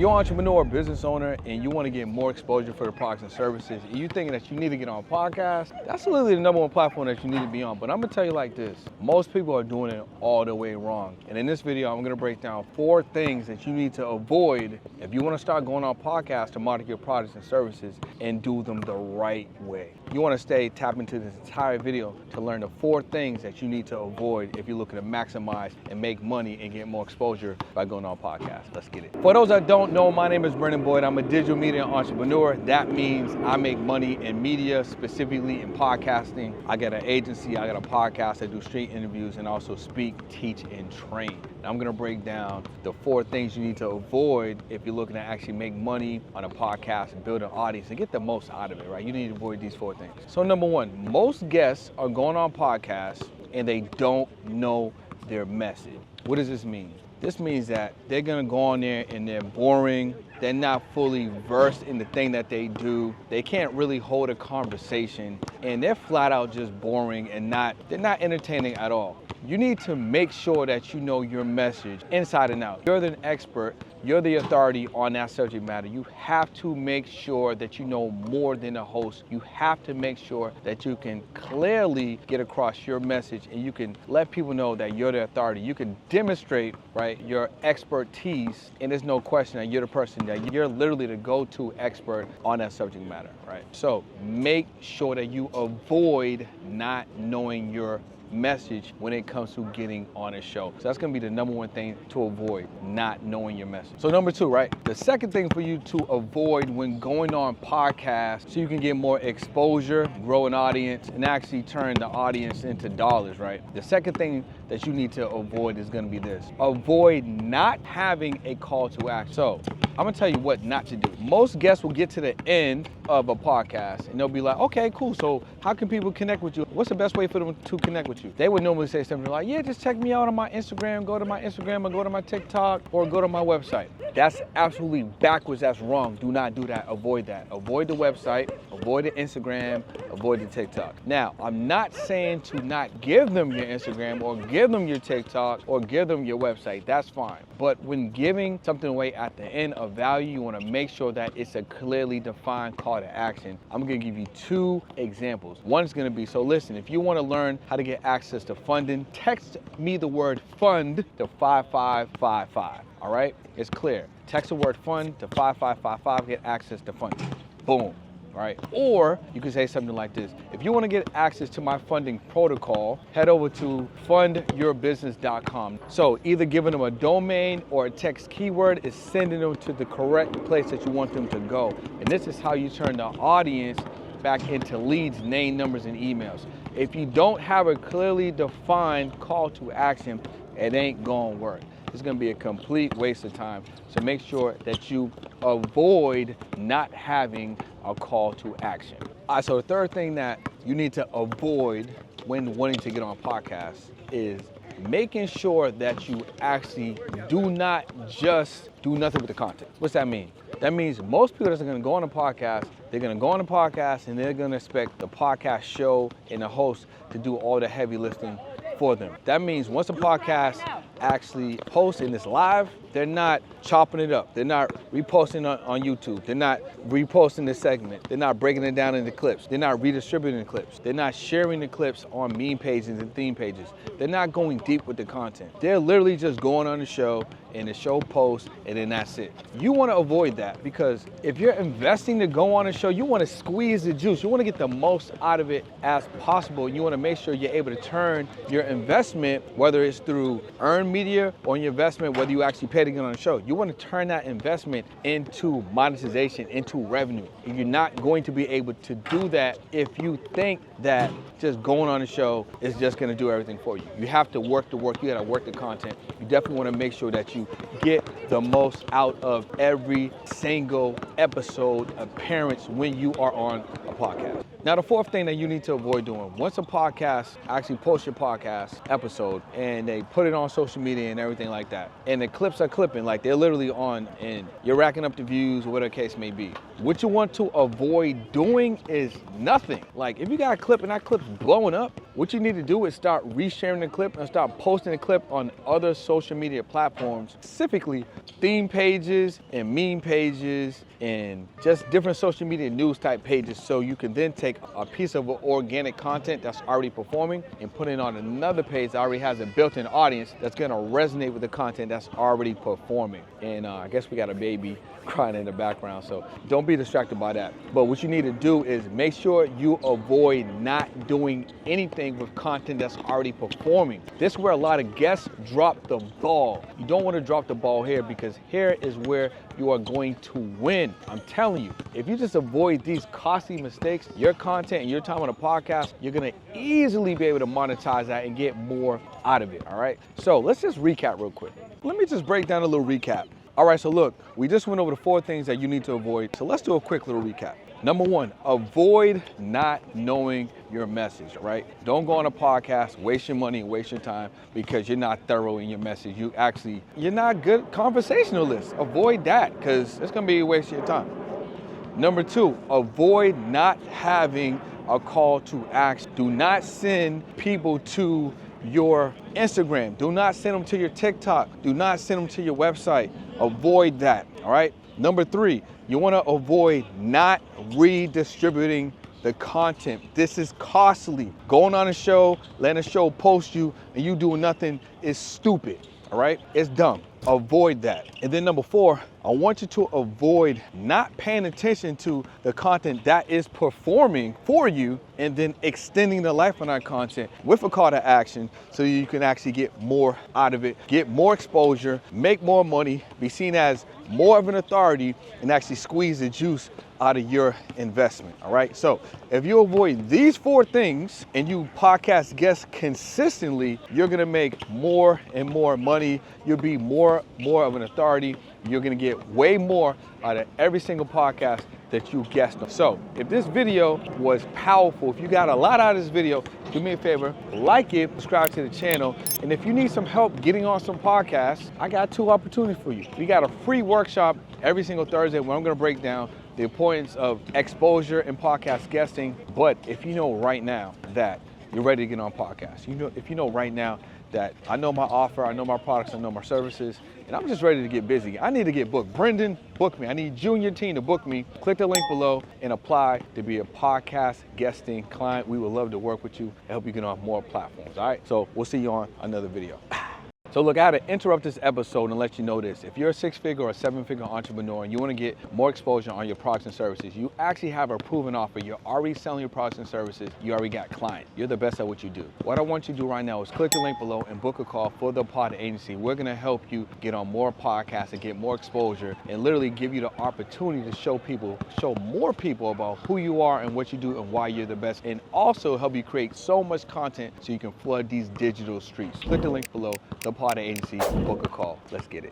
you're an entrepreneur or business owner and you want to get more exposure for the products and services, and you're thinking that you need to get on a podcast, that's literally the #1 platform that you need to be on. But I'm gonna tell you like this, most people are doing it all the way wrong. And in this video, I'm gonna break down 4 things that you need to avoid if you wanna start going on podcasts to market your products and services and do them the right way. You wanna tap into this entire video to learn the 4 things that you need to avoid if you're looking to maximize and make money and get more exposure by going on podcasts. Let's get it. For those that don't know, my name is Brendan Boyd. I'm a digital media entrepreneur. That means I make money in media, specifically in podcasting. I got an agency, I got a podcast, I do street interviews, and also speak, teach, and train. And I'm gonna break down the 4 things you need to avoid if you're looking to actually make money on a podcast and build an audience and get the most out of it, right? You need to avoid these 4 things. So #1, most guests are going on podcasts and they don't know their message. What does this mean? This means that they're gonna go on there and they're boring. They're not fully versed in the thing that they do. They can't really hold a conversation, and they're flat out just boring and they're not entertaining at all. You need to make sure that you know your message inside and out. You're the expert, you're the authority on that subject matter. You have to make sure that you know more than a host. You have to make sure that you can clearly get across your message and you can let people know that you're the authority. You can demonstrate, right, your expertise, and there's no question that you're the person that you're literally the go-to expert on that subject matter, right? So make sure that you avoid not knowing your message when it comes to getting on a show. So that's gonna be the #1 thing to avoid, not knowing your message. So #2, right? The second thing for you to avoid when going on podcasts so you can get more exposure, grow an audience, and actually turn the audience into dollars, right? The second thing that you need to avoid is gonna be this. Avoid not having a call to action. So I'm gonna tell you what not to do. Most guests will get to the end of a podcast and they'll be like, okay, cool, so how can people connect with you? What's the best way for them to connect with you? They would normally say something like, yeah, just check me out on my Instagram, go to my Instagram or go to my TikTok or go to my website. That's absolutely backwards, that's wrong. Do not do that, avoid that. Avoid the website, avoid the Instagram, avoid the TikTok. Now, I'm not saying to not give them your Instagram or give them your TikTok or give them your website, that's fine. But when giving something away at the end of value, you wanna make sure that it's a clearly defined call to action. I'm gonna give you 2 examples. One's gonna be, so listen, if you wanna learn how to get access to funding, text me the word fund to 5555, all right? It's clear. Text the word fund to 5555, get access to funding. Boom. All right. Or you can say something like this. If you want to get access to my funding protocol, head over to fundyourbusiness.com. So either giving them a domain or a text keyword is sending them to the correct place that you want them to go. And this is how you turn the audience back into leads, name, numbers, and emails. If you don't have a clearly defined call to action, it ain't gonna work. It's gonna be a complete waste of time. So make sure that you avoid not having a call to action. All right, so the third thing that you need to avoid when wanting to get on podcasts is making sure that you actually do not just do nothing with the content. What's that mean? That means most people that are gonna go on a podcast, they're gonna go on a podcast and they're gonna expect the podcast show and the host to do all the heavy lifting for them. That means once a podcast actually posts and it's live, they're not chopping it up. They're not reposting on YouTube. They're not reposting the segment. They're not breaking it down into clips. They're not redistributing the clips. They're not sharing the clips on meme pages and theme pages. They're not going deep with the content. They're literally just going on the show and the show posts and then that's it. You want to avoid that because if you're investing to go on a show, you want to squeeze the juice. You want to get the most out of it as possible. You want to make sure you're able to turn your investment, whether it's through earned media or your investment, whether you actually pay to get on the show. You want to turn that investment into monetization, into revenue. And you're not going to be able to do that if you think that just going on the show is just going to do everything for you. You have to work the work. You got to work the content. You definitely want to make sure that you get the most out of every single episode appearance when you are on a podcast. Now, the fourth thing that you need to avoid doing, once a podcast actually posts your podcast episode and they put it on social media and everything like that, and the clips are clipping, like they're literally on and you're racking up the views, whatever the case may be. What you want to avoid doing is nothing. Like if you got a clip and that clip's blowing up, what you need to do is start resharing the clip and start posting the clip on other social media platforms, specifically theme pages and meme pages and just different social media news type pages, so you can then take a piece of organic content that's already performing and put it on another page that already has a built-in audience that's gonna resonate with the content that's already performing. And I guess we got a baby crying in the background, so don't be distracted by that. But what you need to do is make sure you avoid not doing anything with content that's already performing. This is where a lot of guests drop the ball. You don't want to drop the ball here, because here is where you are going to win. I'm telling you, if you just avoid these costly mistakes, your content and your time on a podcast, you're gonna easily be able to monetize that and get more out of it, all right? So let's just recap real quick. Let me just break down a little recap. All right, so look, we just went over the 4 things that you need to avoid. So let's do a quick little recap. Number 1, avoid not knowing your message, right? Don't go on a podcast, waste your money and waste your time because you're not thorough in your message. You're not good conversationalist. Avoid that, because it's gonna be a waste of your time. Number 2, avoid not having a call to action. Do not send people to your Instagram. Do not send them to your TikTok. Do not send them to your website. Avoid that, all right? Number 3, you want to avoid not redistributing the content. This is costly. Going on a show, letting a show post you, and you doing nothing is stupid, all right? It's dumb. Avoid that. And then number 4, I want you to avoid not paying attention to the content that is performing for you and then extending the life of that content with a call to action so you can actually get more out of it, get more exposure, make more money, be seen as more of an authority, and actually squeeze the juice out of your investment, all right? So if you avoid these 4 things and you podcast guests consistently, you're gonna make more and more money. You'll be more of an authority. You're gonna get way more out of every single podcast that you guest on. So if this video was powerful, if you got a lot out of this video, do me a favor, like it, subscribe to the channel. And if you need some help getting on some podcasts, I got 2 opportunities for you. We got a free workshop every single Thursday where I'm gonna break down the importance of exposure and podcast guesting. But if you know right now that you're ready to get on podcasts, if you know right now that I know my offer, I know my products, I know my services, and I'm just ready to get busy. I need to get booked. Brendan, book me. I need you and your team to book me. Click the link below and apply to be a podcast guesting client. We would love to work with you and help you get on more platforms, all right? So we'll see you on another video. So look, I had to interrupt this episode and let you know this. If you're a 6-figure or 7-figure entrepreneur and you want to get more exposure on your products and services, you actually have a proven offer. You're already selling your products and services. You already got clients. You're the best at what you do. What I want you to do right now is click the link below and book a call for the Pod Agency. We're going to help you get on more podcasts and get more exposure and literally give you the opportunity to show more people about who you are and what you do and why you're the best, and also help you create so much content so you can flood these digital streets. Click the link below, the Pod Agency, book a call. Let's get it.